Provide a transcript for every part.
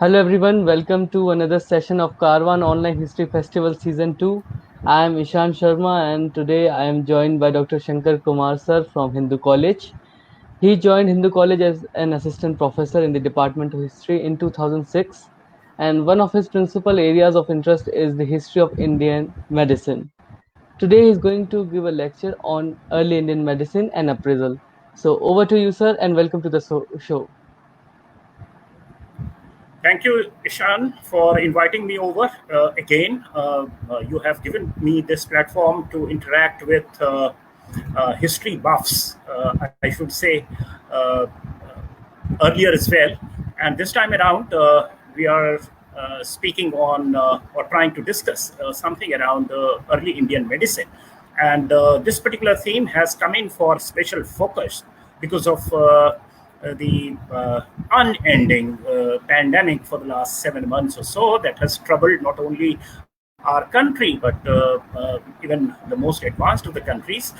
Hello everyone, welcome to another session of Karwaan Online History Festival Season 2. I am Ishan Sharma and today I am joined by Dr. Shankar Kumar sir from Hindu College. He joined Hindu College as an assistant professor in the Department of History in 2006, and one of his principal areas of interest is the history of Indian medicine. Today he is going to give a lecture on early Indian medicine and appraisal. So over to you sir and welcome to the show. Thank you, Ishan, for inviting me over again. You have given me this platform to interact with history buffs, I should say, uh, earlier as well. And this time around, we are speaking on or trying to discuss something around early Indian medicine. And this particular theme has come in for special focus because of the unending pandemic for the last 7 months or so that has troubled not only our country but even the most advanced of the countries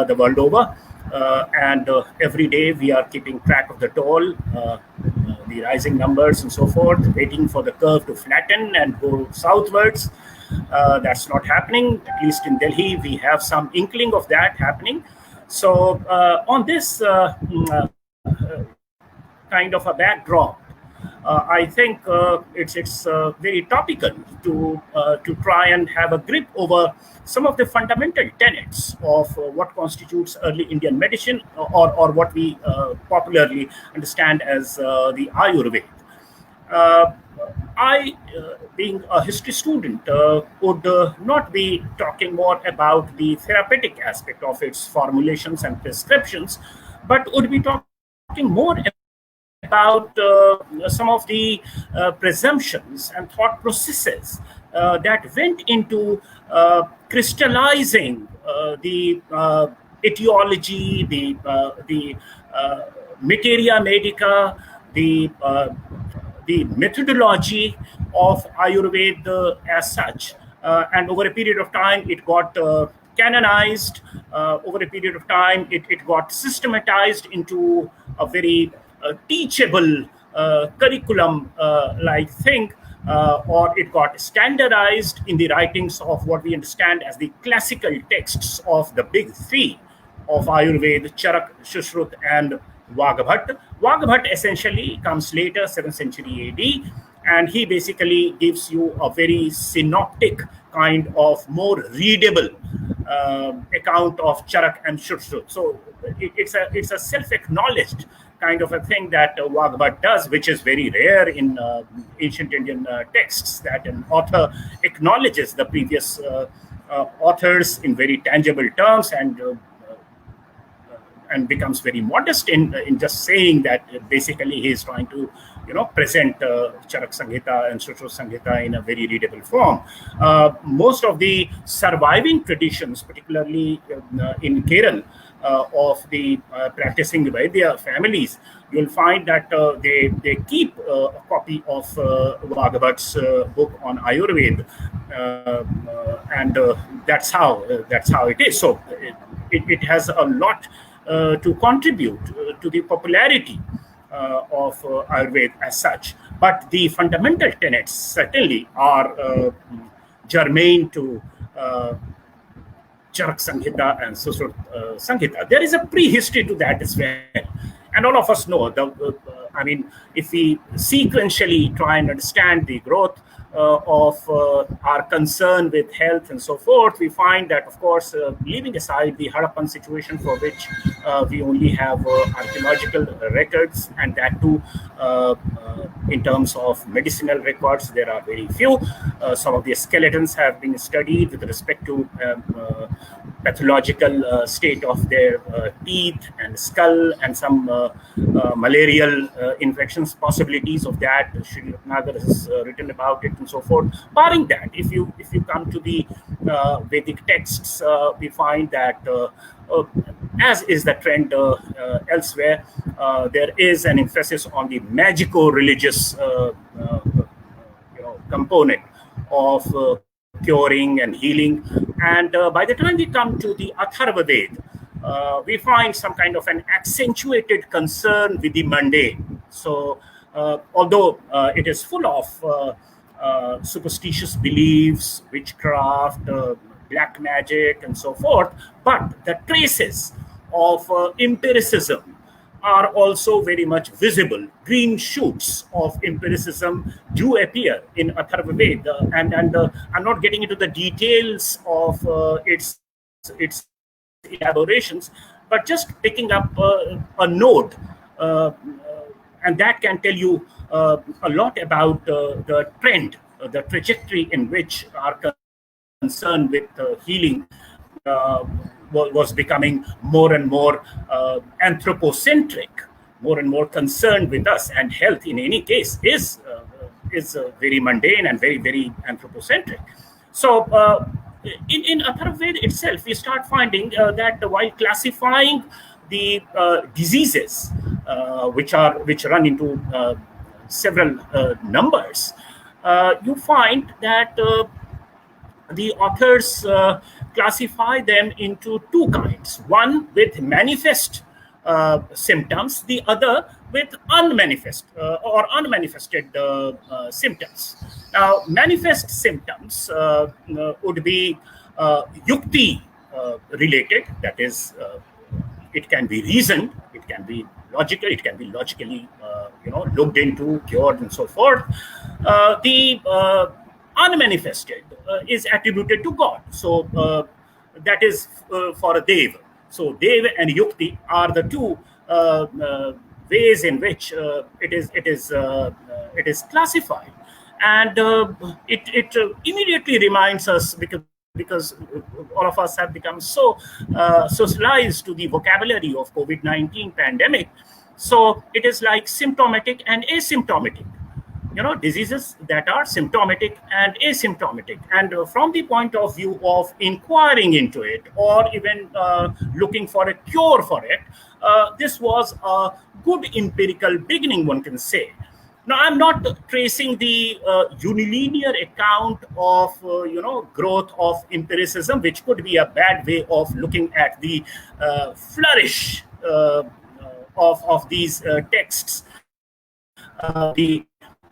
the world over. And every day we are keeping track of the toll, the rising numbers and so forth, waiting for the curve to flatten and go southwards. That's not happening. At least in Delhi, we have some inkling of that happening. So on this kind of a backdrop, I think it's very topical to try and have a grip over some of the fundamental tenets of what constitutes early Indian medicine, or what we popularly understand as the Ayurveda. Uh, I, being a history student, would not be talking more about the therapeutic aspect of its formulations and prescriptions, but would be talking more about some of the presumptions and thought processes that went into crystallizing the etiology, the materia medica, the methodology of Ayurveda as such. And over a period of time, it got canonized. Over a period of time, it got systematized into a very teachable curriculum like thing, or it got standardized in the writings of what we understand as the classical texts of the big three of Ayurveda: Charak, Shushruta, and Vagabhat. Vagabhat essentially comes later, 7th century AD, and he basically gives you a very synoptic kind of more readable account of Charak and Shushruta. So it's a self-acknowledged kind of a thing that Vagabhat does, which is very rare in ancient Indian texts, that an author acknowledges the previous authors in very tangible terms, and becomes very modest in just saying that basically he is trying to present Charak Samhita and Sushruta Samhita in a very readable form. Most of the surviving traditions, particularly in Kerala, of the practicing Vaidya families, you'll find that they keep a copy of Bhagavats book on Ayurveda, and that's how it is. So it has a lot to contribute to the popularity of Ayurveda as such. But the fundamental tenets certainly are germane to Charak Samhita and Susrut Samhita. There is a prehistory to that as well. And all of us know, I mean, if we sequentially try and understand the growth of our concern with health and so forth, we find that, of course, leaving aside the Harappan situation, for which we only have archaeological records, and that too, in terms of medicinal records, there are very few. Some of the skeletons have been studied with respect to pathological state of their teeth and skull, and some malarial infections, possibilities of that. Sri Ratnagar has written about it and so forth. Barring that, if you come to the Vedic texts, we find that as is the trend elsewhere, there is an emphasis on the magico-religious component of curing and healing. And by the time we come to the Atharva Veda, we find some kind of an accentuated concern with the mundane. So although it is full of superstitious beliefs, witchcraft, black magic, and so forth, but the traces of empiricism are also very much visible. Green shoots of empiricism do appear in Atharva Veda, and I'm not getting into the details of its elaborations, but just picking up a node, uh, and that can tell you a lot about the trend, the trajectory in which our concern with healing uh, was becoming more and more anthropocentric, more and more concerned with us, and health in any case is very mundane and very anthropocentric. So in Atharvaveda itself, we start finding that while classifying the diseases which run into several numbers, you find that the authors classify them into two kinds: one with manifest symptoms, the other with or unmanifested symptoms. Now, manifest symptoms would be yukti related, that is, it can be reasoned, it can be logical, it can be logically looked into, cured, and so forth. The unmanifested is attributed to God. So that is for a Dev. So Dev and Yukti are the two ways in which it is classified, and it immediately reminds us, because all of us have become so socialized to the vocabulary of COVID-19 pandemic. So it is like symptomatic and asymptomatic, diseases that are symptomatic and asymptomatic. And from the point of view of inquiring into it, or even looking for a cure for it, this was a good empirical beginning, one can say. Now, I'm not tracing the unilinear account of growth of empiricism, which could be a bad way of looking at the flourish of these texts,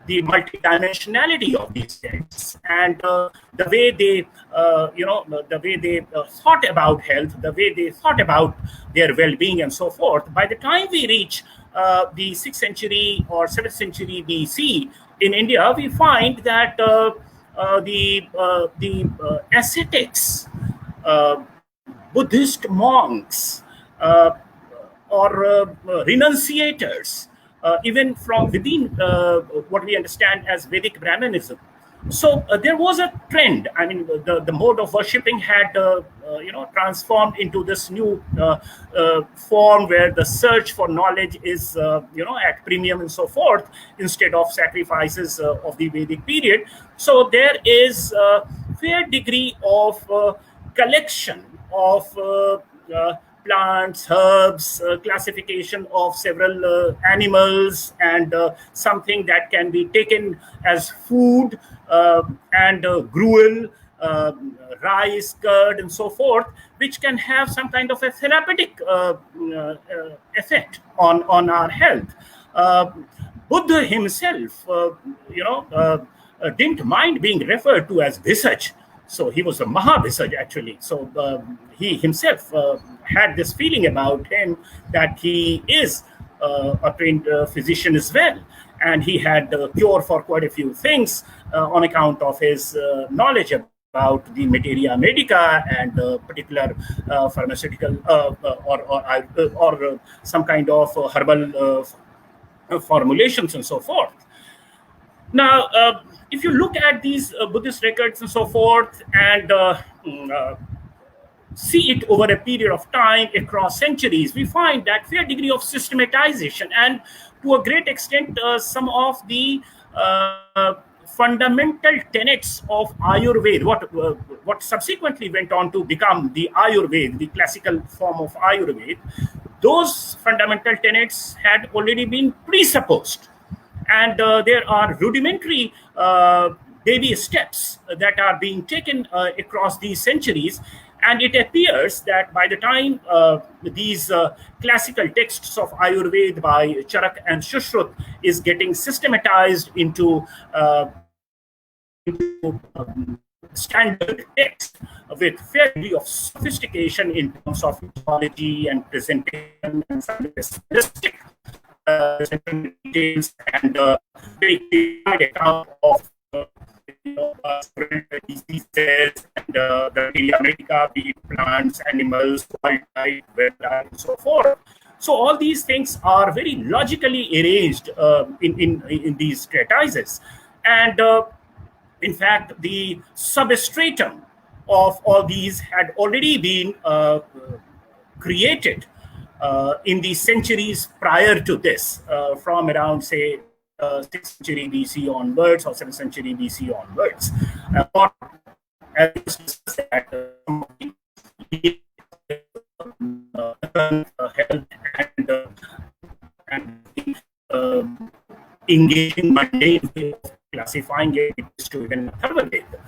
the multidimensionality of these texts, and the way they thought about health, the way they thought about their well-being, and so forth. By the time we reach the 6th century or 7th century BC in India, we find that the ascetics, Buddhist monks, or renunciators, even from within what we understand as Vedic Brahmanism. So there was a trend. I mean, the mode of worshipping had transformed into this new form where the search for knowledge is at premium and so forth, instead of sacrifices of the Vedic period. So there is a fair degree of collection of plants, herbs, classification of several animals, and something that can be taken as food, and gruel, rice, curd, and so forth, which can have some kind of a therapeutic effect on our health. Buddha himself, didn't mind being referred to as Visaj. So he was a Mahabhisaj, actually. So he himself had this feeling about him that he is a trained physician as well. And he had a cure for quite a few things on account of his knowledge about the materia medica and particular pharmaceutical or some kind of herbal formulations and so forth. Now, if you look at these Buddhist records and so forth, and see it over a period of time across centuries, we find that fair degree of systematization, and to a great extent, some of the fundamental tenets of Ayurveda, what subsequently went on to become the Ayurveda, the classical form of Ayurveda, those fundamental tenets had already been presupposed. And there are rudimentary baby steps that are being taken across these centuries. And it appears that by the time these classical texts of Ayurveda by Charak and Shushruth is getting systematized into standard text with fair degree of sophistication in terms of quality and presentation and stylistic details and very clear account of diseases and the medica, be it plants, animals, wildlife, wetland, and so forth. So all these things are very logically arranged in these treatises. And in fact, the substratum of all these had already been created in the centuries prior to this, from around, say, 6th century BC onwards or 7th century BC onwards. Or, as that, help and engaging mundane way of classifying it to even Atharvaveda.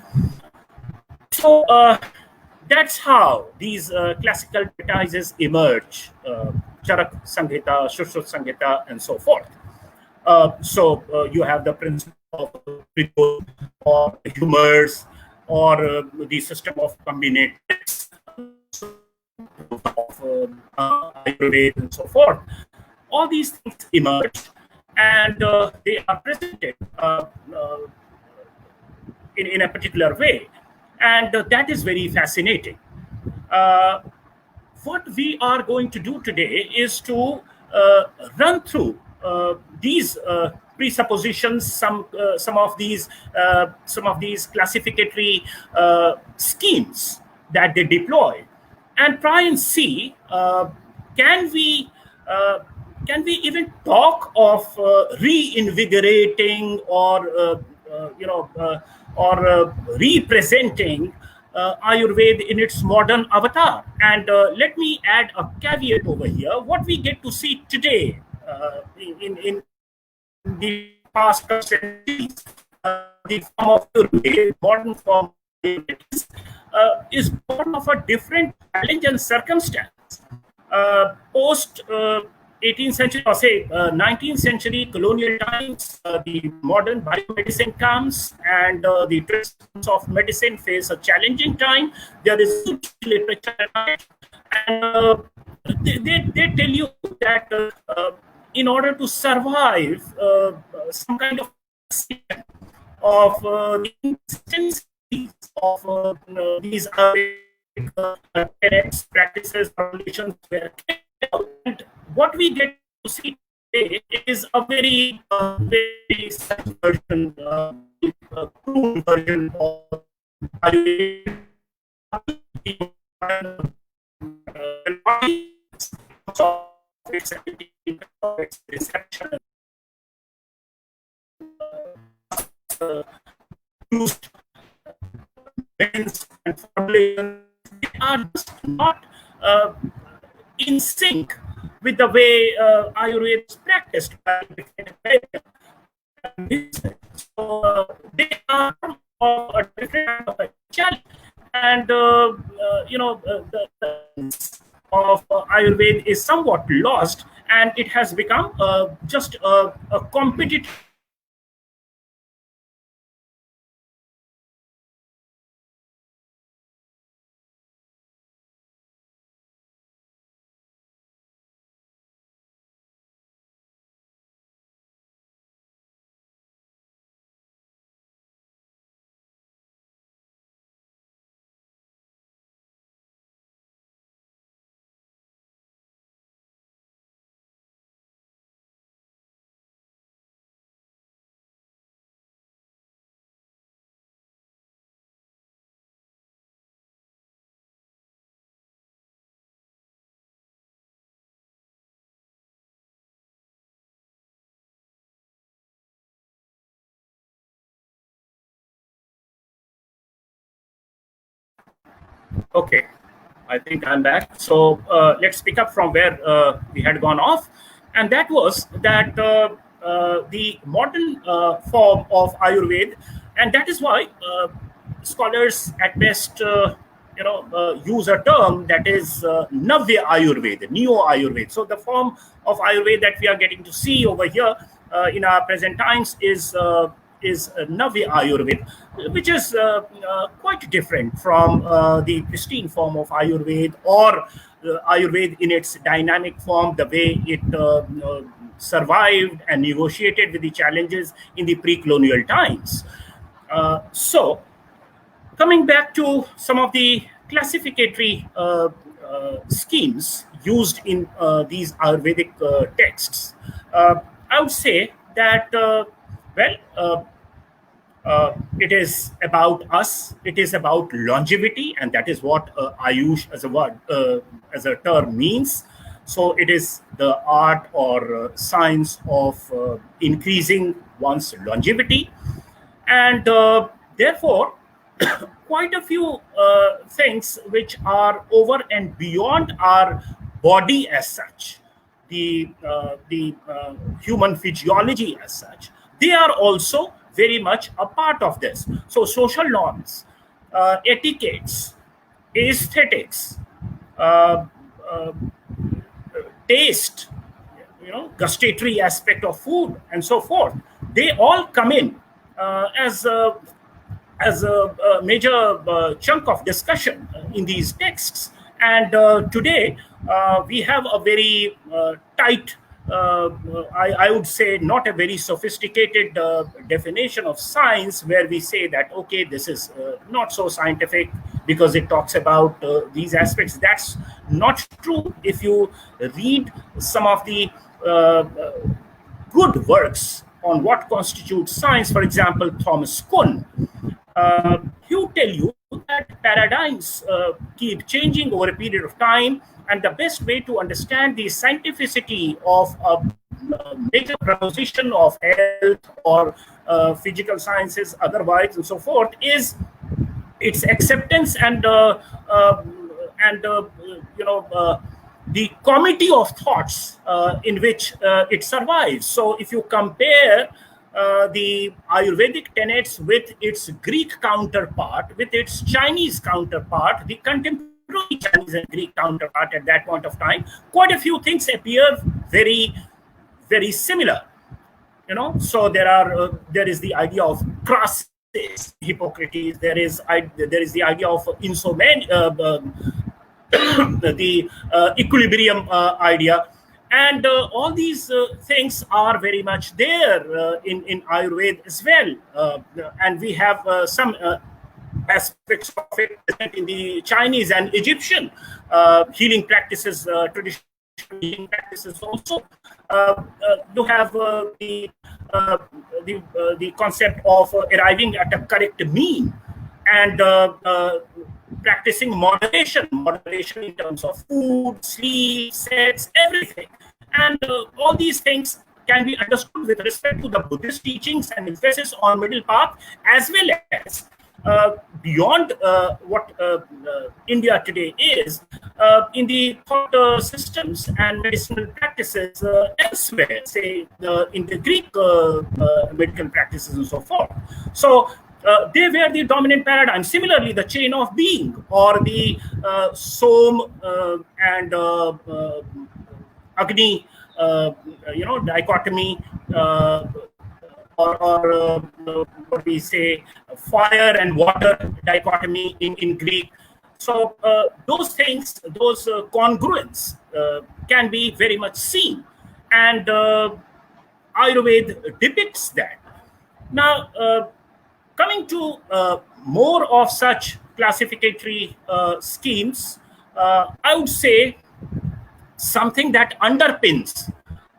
So that's how these classical treatises emerge, Charak Samhita, Shushruth Samhita, and so forth. So you have the principle of Pritod or humors or the system of combinations of Ayurveda and so forth. All these things emerge and they are presented in a particular way. And that is very fascinating. What we are going to do today is to run through these presuppositions, some of these classificatory schemes that they deploy, and try and see can we even talk of reinvigorating or representing Ayurveda in its modern avatar. And let me add a caveat over here. What we get to see today in the past centuries, the form of Ayurveda, modern form of Ayurveda, is born of a different challenge and circumstance. Post 18th century, or say 19th century colonial times, the modern biomedicine comes and the traditions of medicine face a challenging time. There is huge literature and they tell you that in order to survive some kind of the inconsistencies of these tenets, practices, relations were and what we get to see today is a very version, crude version of reception. Used and formulations are just not in sync with the way Ayurveda is practiced. So they are of a different challenge, and the of Ayurveda is somewhat lost, and it has become just a competitive. Okay, I think I'm back. So let's pick up from where we had gone off, and that was that the modern form of Ayurveda, and that is why scholars at best use a term that is Navya Ayurveda, Neo Ayurveda. So the form of Ayurveda that we are getting to see over here in our present times is Navya Ayurveda, which is quite different from the pristine form of Ayurveda, or Ayurveda in its dynamic form, the way it survived and negotiated with the challenges in the pre-colonial times. So, coming back to some of the classificatory schemes used in these Ayurvedic texts, I would say that, it is about us. It is about longevity, and that is what Ayush as a word, as a term means. So it is the art or science of increasing one's longevity, and therefore quite a few things which are over and beyond our body as such, the human physiology as such, they are also very much a part of this. So social norms, etiquettes, aesthetics, uh, uh, taste, gustatory aspect of food, and so forth, they all come in as a major chunk of discussion in these texts. And today we have a very tight, I would say, not a very sophisticated definition of science, where we say that, okay, this is not so scientific because it talks about these aspects. That's not true. If you read some of the good works on what constitutes science, for example, Thomas Kuhn, he would tell you that paradigms keep changing over a period of time, and the best way to understand the scientificity of a major proposition of health or physical sciences, otherwise, and so forth, is its acceptance and and uh, the committee of thoughts in which it survives. So if you compare the Ayurvedic tenets with its Greek counterpart, with its Chinese counterpart, the contemporary Chinese and Greek counterpart at that point of time, quite a few things appear very, very similar. So there is the idea of crasses, Hippocrates. There is the idea of insomnia, the equilibrium idea, and all these things are very much there in Ayurveda as well. And we have some aspects of it present in the Chinese and Egyptian healing practices, traditional healing practices also. You have the concept of arriving at a correct mean, and practicing moderation in terms of food, sleep, sex, everything. And all these things can be understood with respect to the Buddhist teachings and emphasis on middle path, as well as beyond what India today is, in the thought systems and medicinal practices elsewhere, say in the Greek medical practices and so forth. So they were the dominant paradigm. Similarly, the chain of being, or the Som and Agni, dichotomy, or what we say, fire and water dichotomy in Greek. So those things, those congruence can be very much seen, and Ayurveda depicts that. Now, coming to more of such classificatory schemes, I would say something that underpins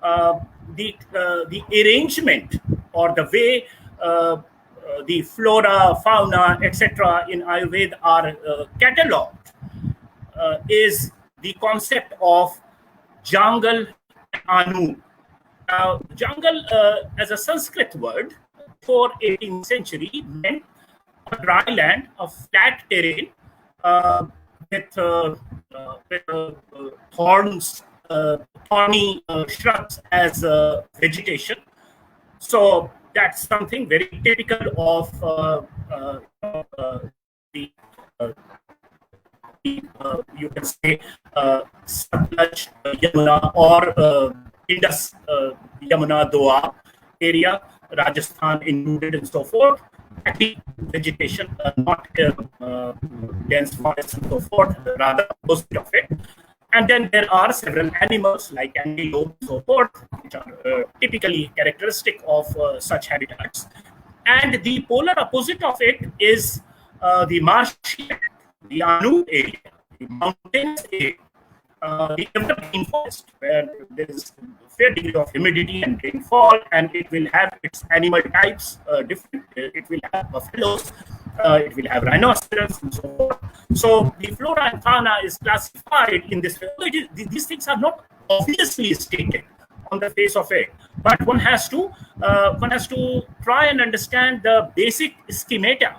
the arrangement, or the way the flora, fauna, etc. in Ayurveda are catalogued, is the concept of jungle and anu. Now, jungle as a Sanskrit word for 18th century meant a dry land, a flat terrain with thorns, thorny shrubs as vegetation. So that's something very typical of the you can say, Satluj, Yamuna, or Indus, Yamuna, Doab area, Rajasthan included, and so forth. Active vegetation, not dense forests and so forth, rather opposite of it. And then there are several animals like antelope and so forth, which are typically characteristic of such habitats. And the polar opposite of it is the marshy, the Anu area, the mountainous area, the evergreen forest, where there is a fair degree of humidity and rainfall, and it will have its animal types different. It will have buffaloes, it will have rhinoceros, and so forth. So the flora and fauna is classified in this way. These things are not obviously stated on the face of it, but one has to try and understand the basic schemata,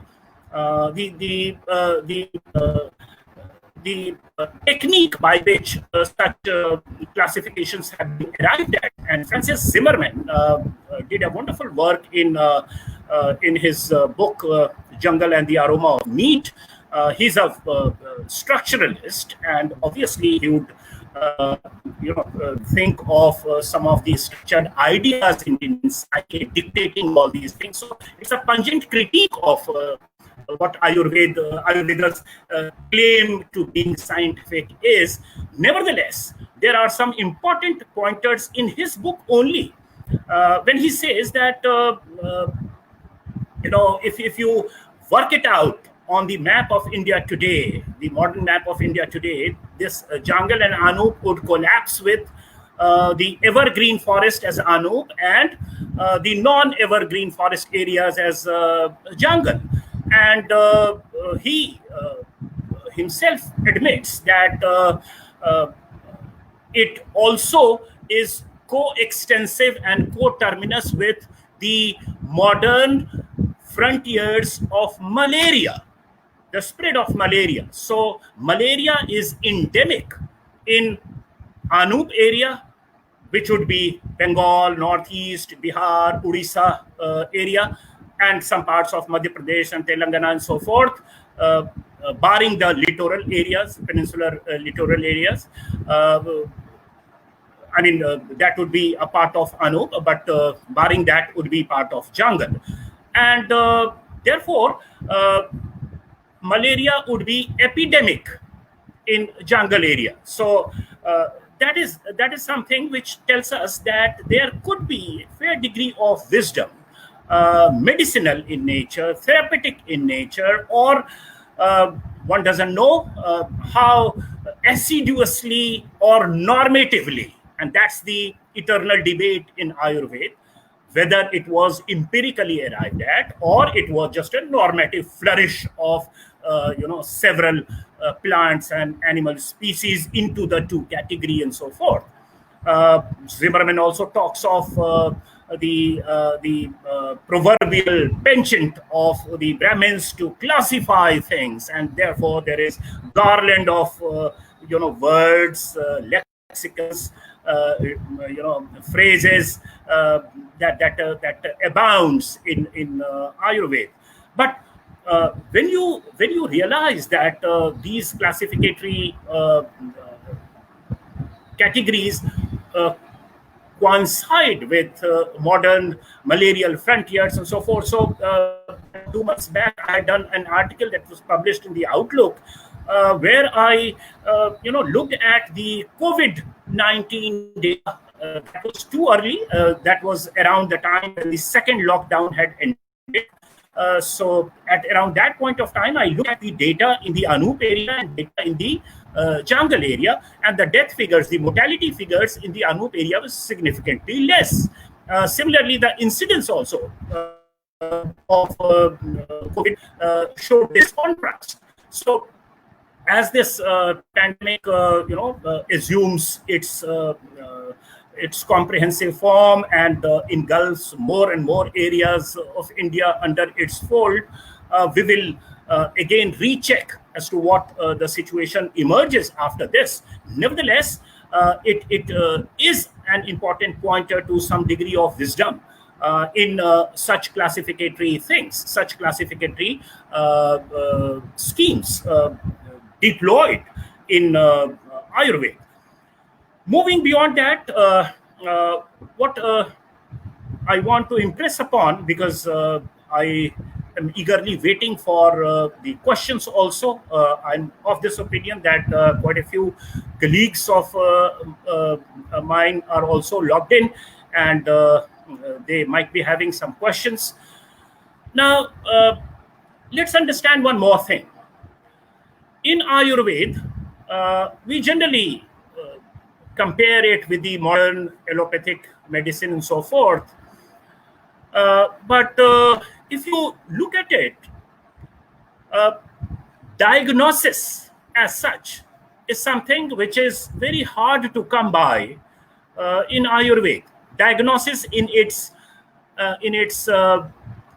the technique by which such classifications have been arrived at. And Francis Zimmerman did a wonderful work in his book Jungle and the Aroma of Meat. He's a structuralist, and obviously he would think of some of these structured ideas in psyche dictating all these things. So it's a pungent critique of what Ayurveda's claim to being scientific is. Nevertheless, there are some important pointers in his book only when he says that if you work it out on the map of India today, the modern map of India today, this Jangal and Anup would collapse with the evergreen forest as Anup and the non-evergreen forest areas as Jangal. And he himself admits that it also is coextensive and coterminous with the modern frontiers of malaria, the spread of malaria. So malaria is endemic in Anup area, which would be Bengal, Northeast, Bihar, Odisha area, and some parts of Madhya Pradesh and Telangana and so forth, barring the littoral areas, peninsular littoral areas. That would be a part of Anup, but barring that would be part of Jangal. And therefore, malaria would be epidemic in Jangal area. So that is something which tells us that there could be a fair degree of wisdom, medicinal in nature, therapeutic in nature, or one doesn't know how assiduously or normatively, and that's the eternal debate in Ayurveda, whether it was empirically arrived at or it was just a normative flourish of several plants and animal species into the two category and so forth. Zimmerman also talks of the proverbial penchant of the Brahmins to classify things, and therefore there is garland of words, lexicons, phrases that abounds in Ayurveda. But when you realize that these classificatory categories coincide with modern malarial frontiers and so forth. So 2 months back, I had done an article that was published in the Outlook, where I looked at the COVID-19 data. That was too early. That was around the time when the second lockdown had ended. So at around that point of time, I looked at the data in the Anup area and data in the Jangal area, and the death figures, the mortality figures in the Anup area was significantly less. Similarly, the incidence also of COVID showed this contrast. So as this pandemic assumes its comprehensive form and engulfs more and more areas of India under its fold, we will again recheck as to what the situation emerges after this. Nevertheless, it is an important pointer to some degree of wisdom in such classificatory things, such classificatory schemes. deployed in Ayurveda. Moving beyond that, what I want to impress upon, because I am eagerly waiting for the questions also. I'm of this opinion that quite a few colleagues of mine are also logged in, and they might be having some questions. Now, let's understand one more thing. In Ayurveda, we generally compare it with the modern allopathic medicine and so forth. But if you look at it, uh, diagnosis as such is something which is very hard to come by in Ayurveda. Diagnosis in its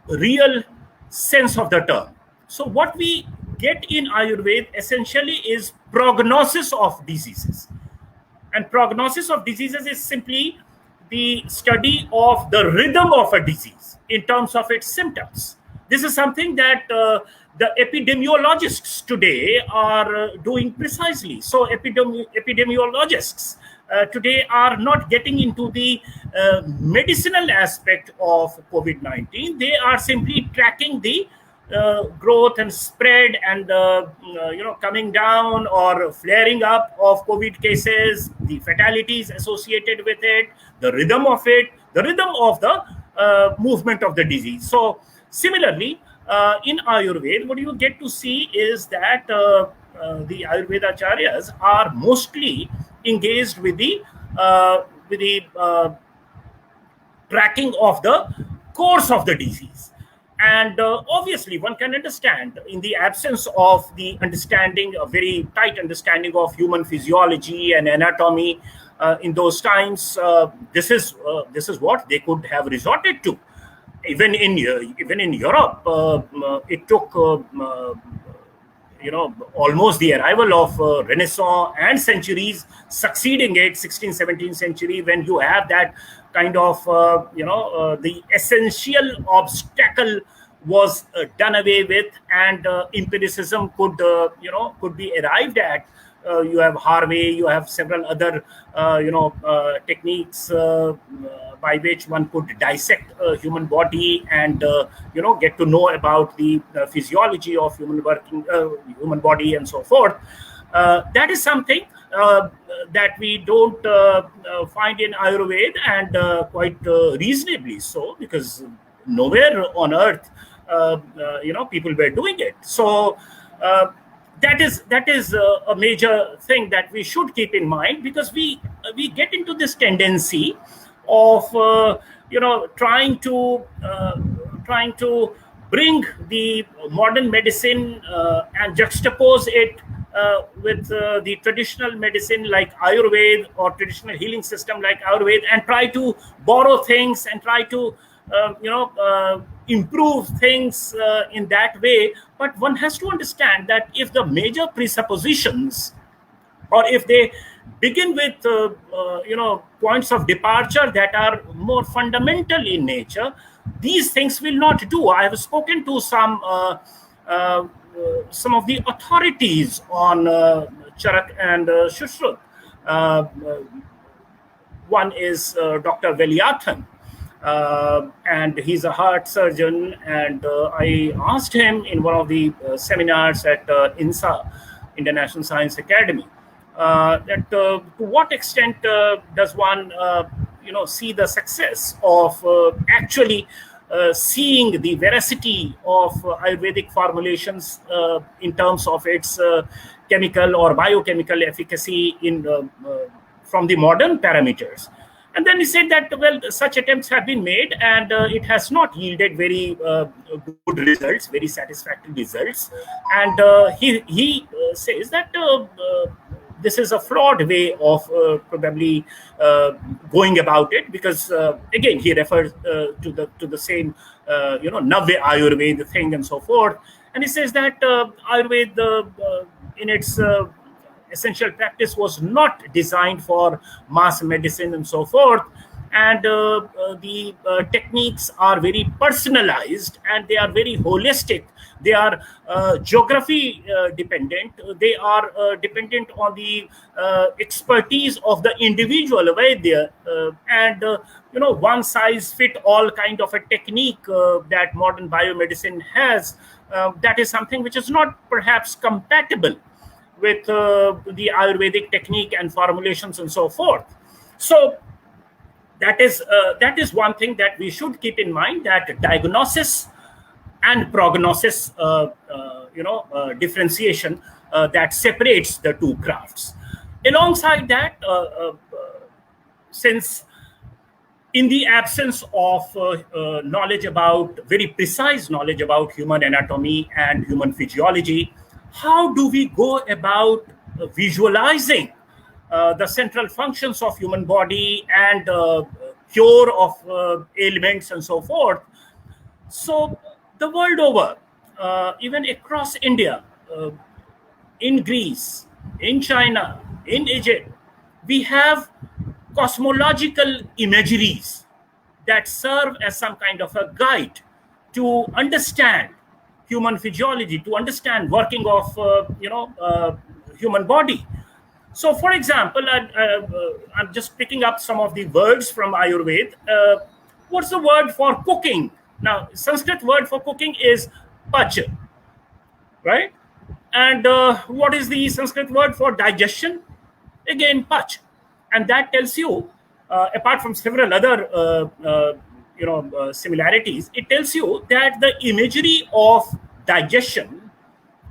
real sense of the term. So what we get in Ayurveda essentially is prognosis of diseases. And prognosis of diseases is simply the study of the rhythm of a disease in terms of its symptoms. This is something that the epidemiologists today are doing precisely. So epidemiologists today are not getting into the medicinal aspect of COVID-19. They are simply tracking the growth and spread and coming down or flaring up of COVID cases, the fatalities associated with it, the rhythm of it, the rhythm of the movement of the disease. So similarly, in Ayurveda, what you get to see is that the Ayurveda acharyas are mostly engaged with the tracking of the course of the disease. And obviously, one can understand, in the absence of the understanding, a very tight understanding of human physiology and anatomy in those times, this is what they could have resorted to. Even in Europe, it took almost the arrival of Renaissance and centuries succeeding it, 16th, 17th century, when you have that kind of, the essential obstacle was done away with, and empiricism could be arrived at. You have Harvey, you have several other, techniques by which one could dissect a human body and, get to know about the physiology of human body and so forth. That is something that we don't find in Ayurveda, and quite reasonably so, because nowhere on earth, people were doing it. So that is a major thing that we should keep in mind, because we get into this tendency of trying to bring the modern medicine and juxtapose it with the traditional medicine like Ayurveda, or traditional healing system like Ayurveda, and try to borrow things and try to improve things in that way. But one has to understand that if the major presuppositions, or if they begin with points of departure that are more fundamental in nature, these things will not do. I have spoken to some of the authorities on Charak and Shushrut. One is Dr. Veliathan, and he's a heart surgeon. And I asked him in one of the seminars at INSA, International Science Academy, that to what extent does one see the success of actually seeing the veracity of Ayurvedic formulations in terms of its chemical or biochemical efficacy from the modern parameters. And then he said that, well, such attempts have been made, and it has not yielded very good results, very satisfactory results. And he says that this is a flawed way of probably going about it, because again, he refers to the same Navya Ayurveda thing and so forth. And he says that Ayurveda in its essential practice was not designed for mass medicine and so forth. and the techniques are very personalized and they are very holistic. They are geography dependent. They are dependent on the expertise of the individual Vaidya, and one size fit all kind of a technique that modern biomedicine has. That is something which is not perhaps compatible with the Ayurvedic technique and formulations and so forth. So that is one thing that we should keep in mind, that diagnosis and prognosis, differentiation that separates the two crafts. Alongside that, since in the absence of very precise knowledge about human anatomy and human physiology, how do we go about visualizing the central functions of human body and cure of ailments and so forth? So the world over, even across India, in Greece, in China, in Egypt, we have cosmological imageries that serve as some kind of a guide to understand human physiology, to understand working of human body. So, for example, I'm just picking up some of the words from Ayurveda. What's the word for cooking? Now, Sanskrit word for cooking is pach, right? And what is the Sanskrit word for digestion? Again, pach. And that tells you, apart from several other similarities, it tells you that the imagery of digestion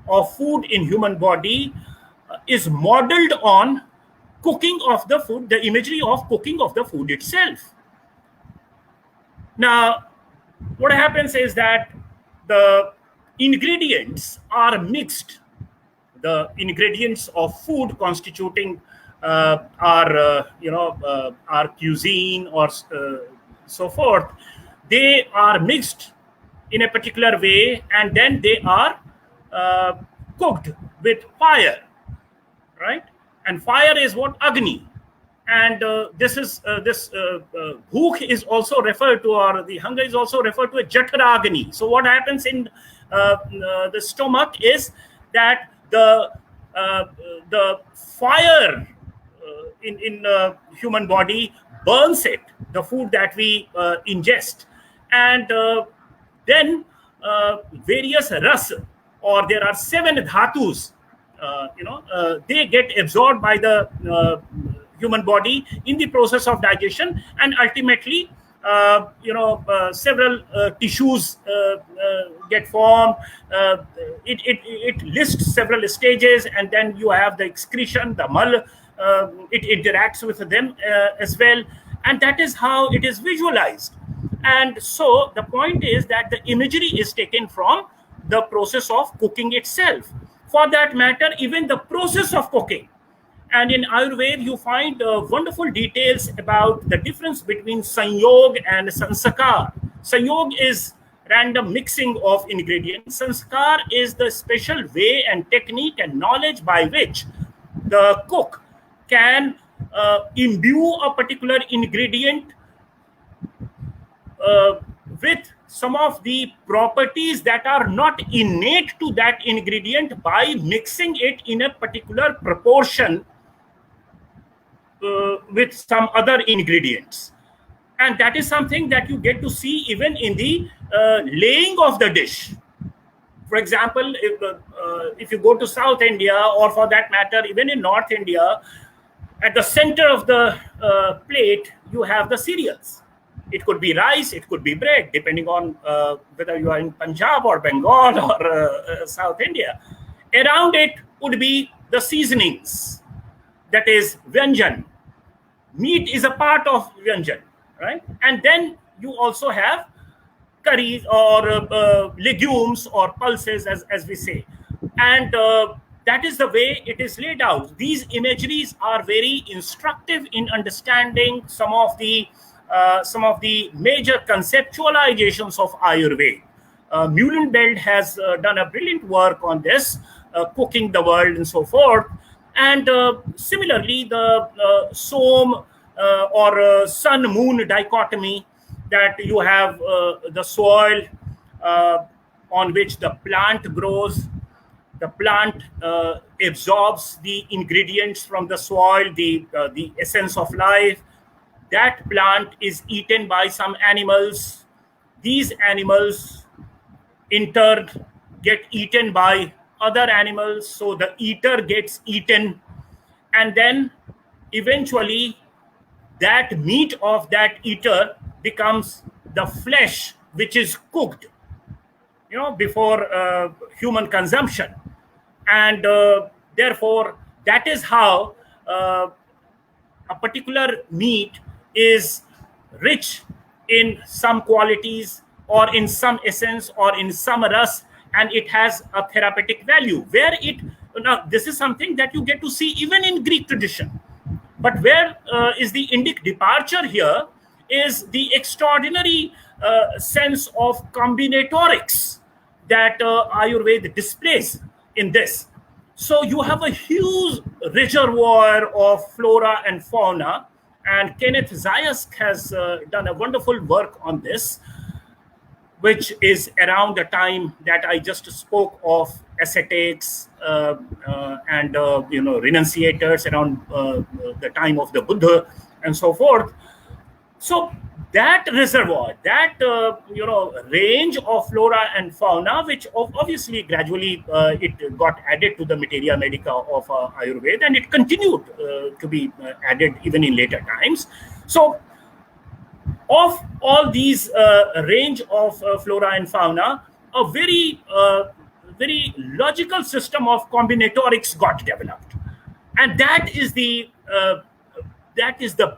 of food in human body is modeled on cooking of the food, the imagery of cooking of the food itself. Now, what happens is that the ingredients are mixed. The ingredients of food constituting our cuisine or so forth, they are mixed in a particular way, and then they are cooked with fire, right? And fire is what? Agni. And this bhook is also referred to, or the hunger is also referred to as Jatra Agni. So what happens in the stomach is that the fire in human body burns it, the food that we ingest, and then various ras, or there are 7 dhatus, they get absorbed by the human body in the process of digestion, and ultimately several tissues get formed. It lists several stages, and then you have the excretion, the mal. It interacts with them as well, and that is how it is visualized. And so the point is that the imagery is taken from the process of cooking itself. For that matter, even the process of cooking. And in Ayurveda, you find wonderful details about the difference between sanyog and sanskar. Sanyog is random mixing of ingredients. Sanskar is the special way and technique and knowledge by which the cook can imbue a particular ingredient with some of the properties that are not innate to that ingredient by mixing it in a particular proportion with some other ingredients. And that is something that you get to see even in the laying of the dish. For example, if you go to South India, or for that matter, even in North India, at the center of the plate, you have the cereals. It could be rice, it could be bread, depending on whether you are in Punjab or Bengal or South India. Around it would be the seasonings, that is Vyanjan. Meat is a part of Vyanjan, right? And then you also have curries or legumes or pulses, as we say. And that is the way it is laid out. These imageries are very instructive in understanding some of the major conceptualizations of Ayurveda. Muhlenfeld has done a brilliant work on this, cooking the world and so forth. And similarly, the Som or sun moon dichotomy, that you have the soil on which the plant grows. The plant absorbs the ingredients from the soil, the essence of life. That plant is eaten by some animals. These animals in turn get eaten by other animals, so the eater gets eaten, and then eventually that meat of that eater becomes the flesh which is cooked, before human consumption. And therefore that is how a particular meat is rich in some qualities, or in some essence, or in some rus, and it has a therapeutic value. Where it Now, this is something that you get to see even in Greek tradition. But where is the Indic departure here is the extraordinary sense of combinatorics that Ayurveda displays in this. So you have a huge reservoir of flora and fauna, and Kenneth Zayas has done a wonderful work on this, which is around the time that I just spoke of ascetics and renunciators, around the time of the Buddha and so forth. So that reservoir, that range of flora and fauna, which obviously gradually it got added to the materia medica of Ayurveda, and it continued to be added even in later times. So of all these range of flora and fauna, a very logical system of combinatorics got developed, and that is the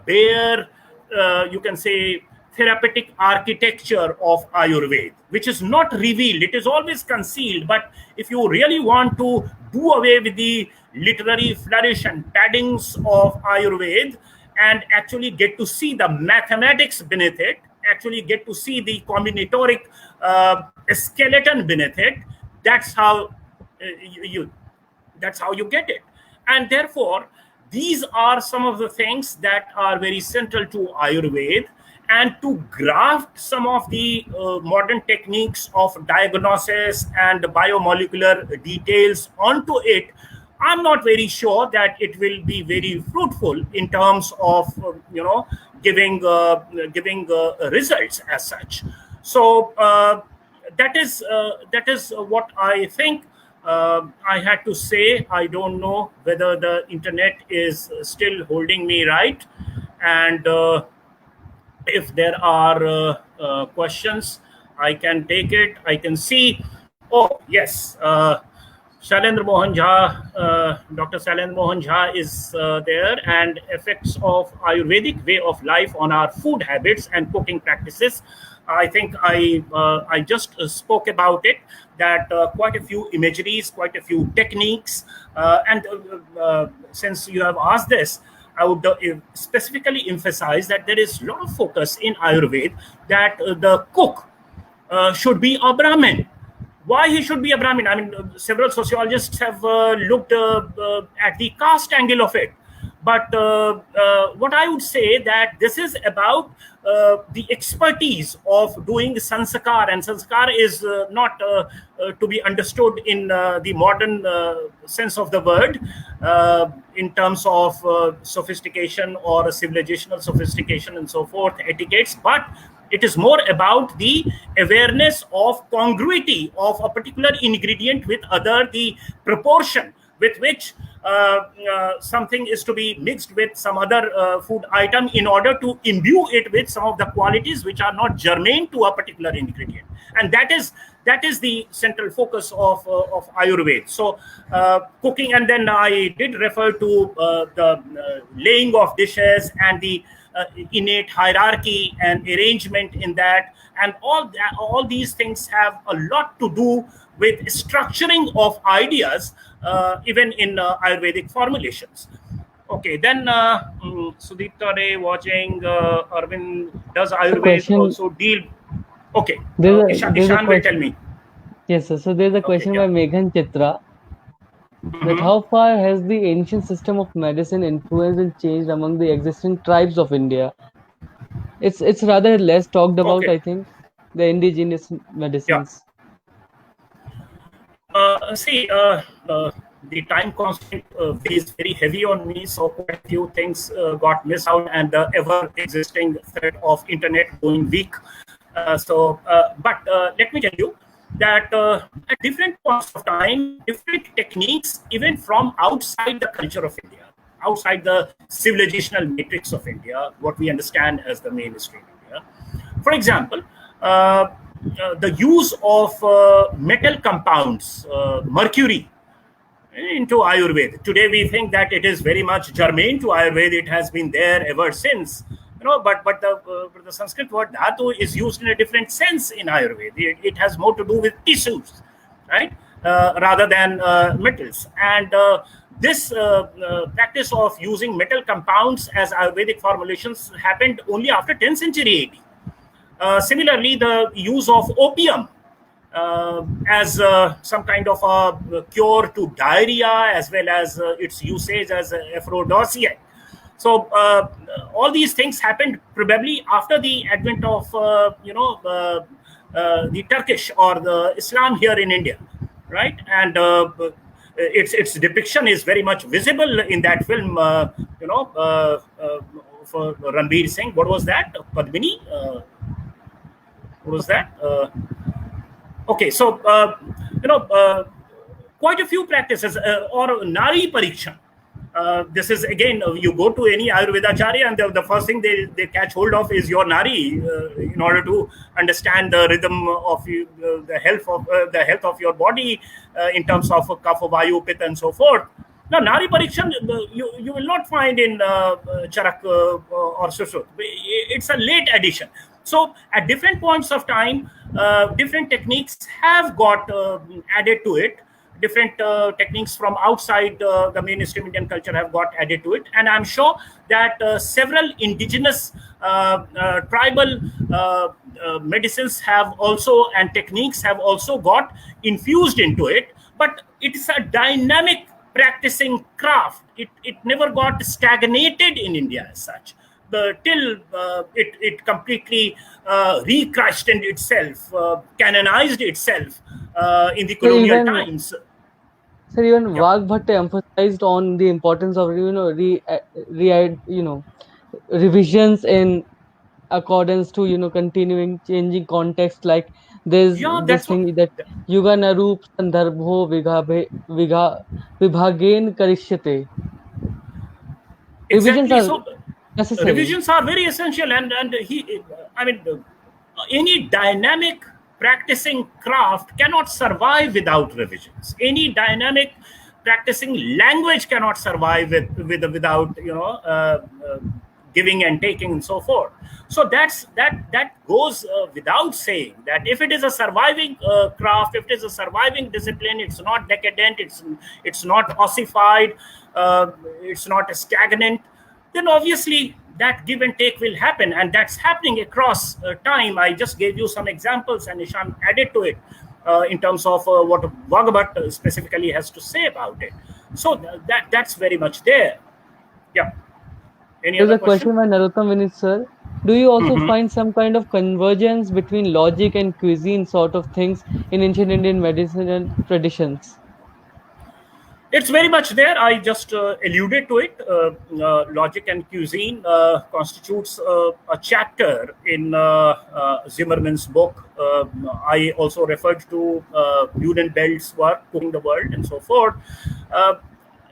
bare, you can say, therapeutic architecture of Ayurveda, which is not revealed. It is always concealed. But if you really want to do away with the literary flourish and paddings of Ayurveda, and actually get to see the mathematics beneath it, actually get to see the combinatoric skeleton beneath it, that's how you get it. And therefore, these are some of the things that are very central to Ayurveda. And to graft some of the modern techniques of diagnosis and biomolecular details onto it, I'm not very sure that it will be very fruitful in terms of giving results as such. So that is what I think I had to say. I don't know whether the internet is still holding me right, and if there are questions, I can take it. I can see. Oh yes. Shailendra Mohan Jha, Dr. Shailendra Mohan Jha is there, and effects of Ayurvedic way of life on our food habits and cooking practices. I think I just spoke about it, that quite a few imageries, quite a few techniques, and since you have asked this, I would specifically emphasize that there is a lot of focus in Ayurveda that the cook should be a Brahmin. Why he should be a Brahmin? I mean, several sociologists have looked at the caste angle of it. But what I would say that this is about the expertise of doing sanskar, and sanskar is not to be understood in the modern sense of the word, in terms of sophistication or civilizational sophistication and so forth, etiquettes, but it is more about the awareness of congruity of a particular ingredient with other, the proportion with which something is to be mixed with some other food item in order to imbue it with some of the qualities which are not germane to a particular ingredient. And that is the central focus of Ayurveda. So cooking, and then I did refer to the laying of dishes and the innate hierarchy and arrangement in that, and all these things have a lot to do with structuring of ideas, even in Ayurvedic formulations. Okay, then Sudipta Ray watching, Arvind, does Ayurveda also deal? Okay, Ishan will tell me. Yes, sir. So there's a question by Meghan Chitra. that how far has the ancient system of medicine influenced and changed among the existing tribes of India? It's rather less talked about, Okay. I think, the indigenous Yeah. medicines. See, the time constant weighs very heavy on me, so quite a few things got missed out, and the ever-existing threat of internet going weak. But let me tell you that at different points of time, different techniques, even from outside the culture of India, outside the civilizational matrix of India, what we understand as the mainstream India. For example, the use of metal compounds, mercury, into Ayurveda. Today we think that it is very much germane to Ayurveda. It has been there ever since. But the Sanskrit word dhatu is used in a different sense in Ayurveda. It has more to do with tissues, right, rather than metals. And this practice of using metal compounds as Ayurvedic formulations happened only after 10th century AD. Similarly, the use of opium as some kind of a cure to diarrhea, as well as its usage as an aphrodisiac. So all these things happened probably after the advent of the Turkish or the Islam here in India, right? And its depiction is very much visible in that film. For Ranveer Singh, what was that? Padmini. What was that? Okay, so quite a few practices or Nari Pariksha. This is again, you go to any Ayurvedacharya, and the first thing they catch hold of is your Nari in order to understand the rhythm of you, the health of your body in terms of kapha, vayu, pitta, and so forth. Now, Nari Parikshan, you will not find in Charak or Sushrut. It's a late addition. So, at different points of time, different techniques have got added to it. Different techniques from outside the mainstream Indian culture have got added to it. And I'm sure that several indigenous tribal medicines have also, and techniques have also got infused into it. But it's a dynamic practicing craft. It never got stagnated in India as such. Till it completely rechristened itself, canonized itself in the So colonial even times. so even Yeah, Vagbhatta emphasized on the importance of revisions in accordance to continuing changing context, like there's yeah, this that's what. thing that yuga naroop sandarbho vibhagen karishyate. Revisions Exactly. are So necessary. revisions are very essential, and I mean, any dynamic practicing craft cannot survive without revisions. Any dynamic practicing language cannot survive without giving and taking and so forth. So that goes without saying that if it is a surviving craft, if it is a surviving discipline, it's not decadent, it's not ossified, it's not stagnant, then obviously that give and take will happen, and that's happening across time. I just gave you some examples, and Ishan added to it in terms of what Bhagavat specifically has to say about it. So that's very much there. Yeah. Any There's other a question? question by Narottam Vinit sir. Do you also Hmm. find some kind of convergence between logic and cuisine sort of things in ancient Indian medicinal traditions? It's very much there. I just alluded to it. Logic and cuisine constitutes a chapter in Zimmerman's book. I also referred to Belt's work, Cooking the World, and so forth. Uh,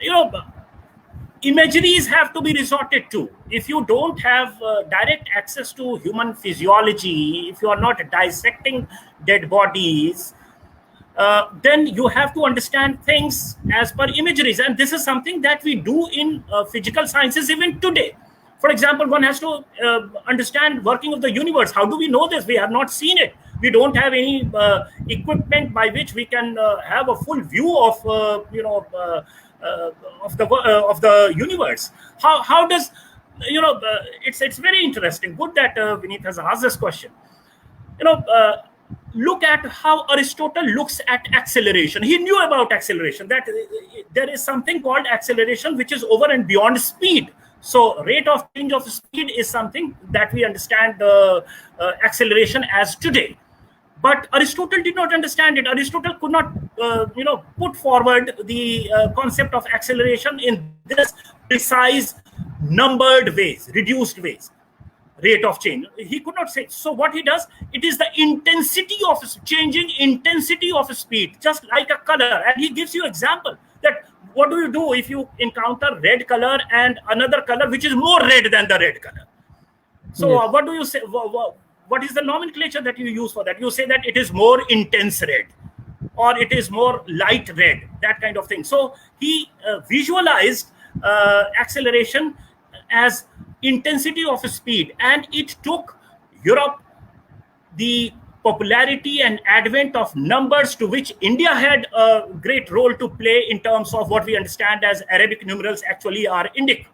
you know, Imageries have to be resorted to. If you don't have direct access to human physiology, if you are not dissecting dead bodies, then you have to understand things as per imageries, and this is something that we do in physical sciences even today. For example, one has to understand working of the universe. How do we know this? We have not seen it. We don't have any equipment by which we can have a full view of of the universe. How does it's very interesting. Good that Vineet has asked this question. you know uh, look at how Aristotle looks at acceleration. He knew about acceleration, that there is something called acceleration which is over and beyond speed. So rate of change of speed is something that we understand acceleration as today. But Aristotle did not understand it. Aristotle could not, put forward the concept of acceleration in this precise, numbered ways, reduced ways, rate of change. He could not say. So what he does, it is the intensity of changing intensity of speed, just like a color. And he gives you example that what do you do if you encounter red color and another color which is more red than the red color? So Yes. what do you say? What is the nomenclature that you use for that? You say that it is more intense red, or it is more light red, that kind of thing. So he visualized acceleration as intensity of speed, and it took Europe the popularity and advent of numbers, to which India had a great role to play in terms of what we understand as Arabic numerals actually are Indic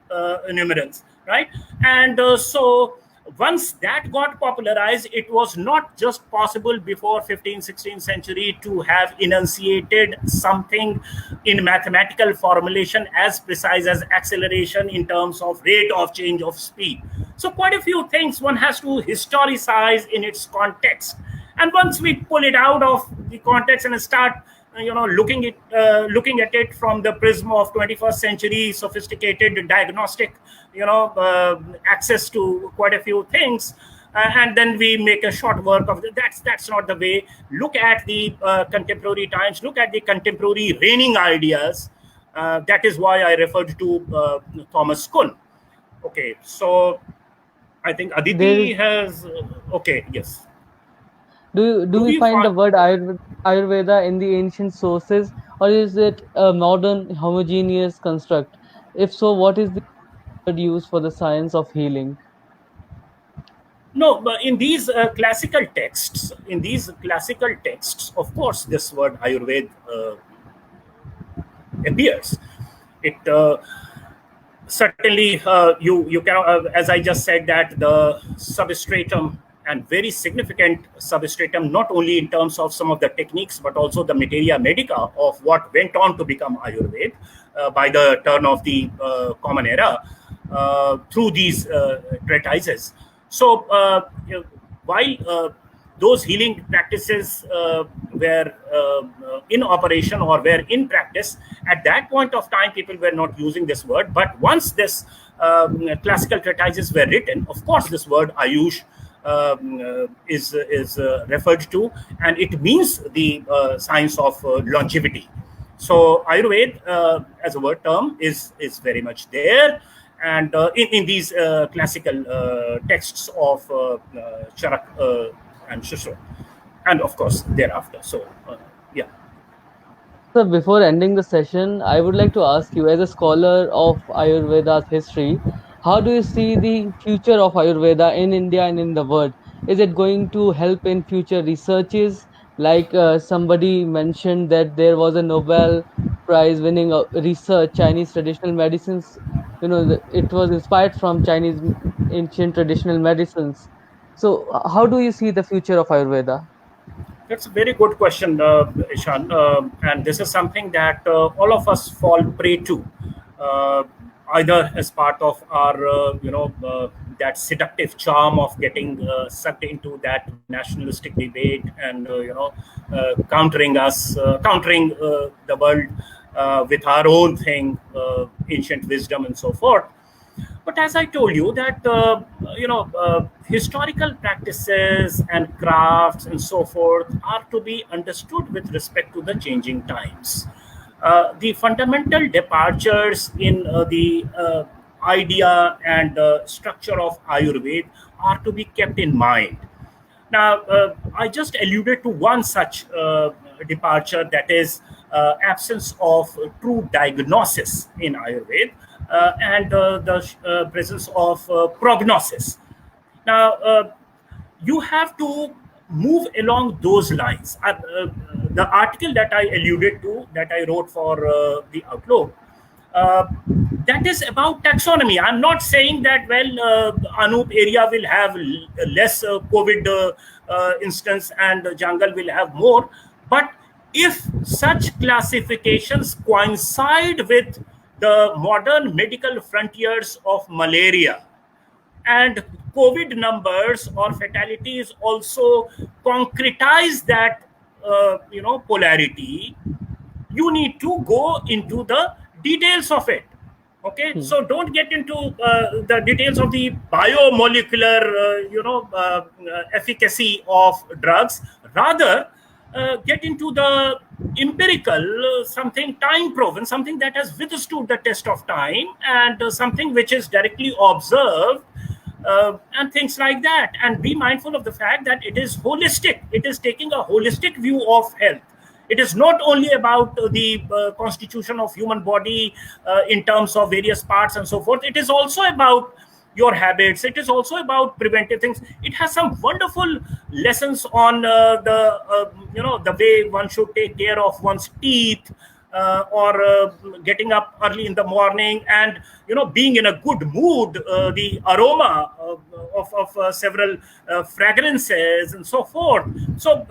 numerals, right? And so once that got popularized, it was not just possible before 15th, 16th century to have enunciated something in mathematical formulation as precise as acceleration in terms of rate of change of speed. So quite a few things one has to historicize in its context. And once we pull it out of the context and start looking at it from the prism of 21st century sophisticated diagnostic access to quite a few things, and then we make a short work of that's not the way. Look at the contemporary times, look at the contemporary reigning ideas. That is why I referred to Thomas Kuhn. Okay, so I think There Aditi is. has okay, yes. Do Do we we find the find word Ayurveda in the ancient sources, or is it a modern homogeneous construct? If so, what is the word used for the science of healing? no, but in these classical texts, of course, this word Ayurveda appears. It certainly you can, as I just said, that the substratum, and very significant substratum, not only in terms of some of the techniques but also the materia medica of what went on to become Ayurveda by the turn of the common era through these treatises. So while those healing practices were in operation or were in practice, at that point of time, people were not using this word. But once this classical treatises were written, of course, this word Ayush is referred to, and it means the science of longevity. So Ayurveda, as a word term, is very much there, and in these classical texts of Charak and Shusho, and of course thereafter. So yeah. So before ending the session, I would like to ask you, as a scholar of Ayurveda's history, how do you see the future of Ayurveda in India and in the world? Is it going to help in future researches? Like somebody mentioned that there was a Nobel Prize winning research, Chinese traditional medicines. It was inspired from Chinese ancient traditional medicines. So, how do you see the future of Ayurveda? That's a very good question, Ishan. And this is something that all of us fall prey to, uh, either as part of our, that seductive charm of getting sucked into that nationalistic debate and, countering the world with our own thing, ancient wisdom and so forth. But as I told you, that historical practices and crafts and so forth are to be understood with respect to the changing times. The fundamental departures in the idea and structure of Ayurveda are to be kept in mind. Now, I just alluded to one such departure, that is absence of true diagnosis in Ayurveda, and the presence of prognosis. Now, you have to move along those lines. The article that I alluded to, that I wrote for the Outlook, uh, that is about taxonomy. I'm not saying that, well, Anup area will have less COVID instance, and jungle will have more. But if such classifications coincide with the modern medical frontiers of malaria, and COVID numbers or fatalities also concretize that polarity, you need to go into the details of it. Okay, Hmm. so don't get into the details of the biomolecular efficacy of drugs. Rather, get into the empirical, something time proven, something that has withstood the test of time, and something which is directly observed, and things like that. And be mindful of the fact that it is holistic. It is taking a holistic view of health. It is not only about the constitution of human body in terms of various parts and so forth. It is also about your habits. It is also about preventive things. It has some wonderful lessons on the way one should take care of one's teeth, or getting up early in the morning, and being in a good mood, the aroma of several fragrances and so forth. So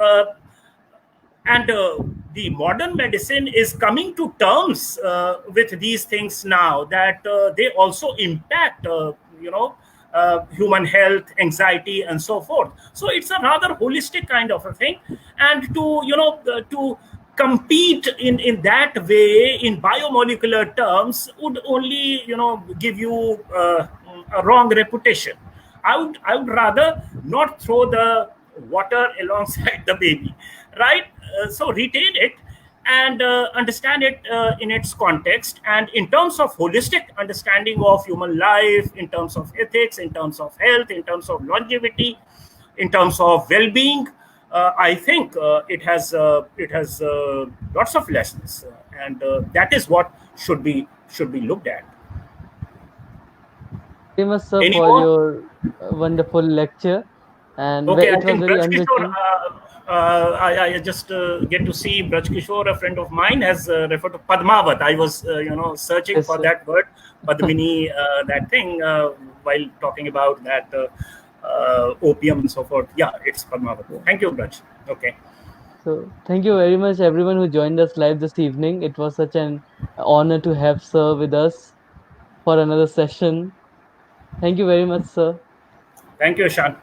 and the modern medicine is coming to terms with these things now, that they also impact human health, anxiety, and so forth. So it's a rather holistic kind of a thing. And to compete in that way in biomolecular terms would only give you a wrong reputation. I would rather not throw the water alongside the baby, right? So retain it and understand it in its context, and in terms of holistic understanding of human life, in terms of ethics, in terms of health, in terms of longevity, in terms of well-being. I think it has lots of lessons, and that is what should be looked at. Very much, sir, Any for more? your wonderful lecture, and Okay, I it was think very Braj Kishore, enriching. I just get to see Braj Kishore, a friend of mine, has referred to Padmavat. I was, searching Yes, for sir. that word, Padmini, that thing, while talking about that opium and so forth. Yeah, it's Padmavat. Yeah. Thank you, Braj. Okay. So thank you very much, everyone who joined us live this evening. It was such an honor to have sir with us for another session. Thank you very much, sir. Thank you, Shan.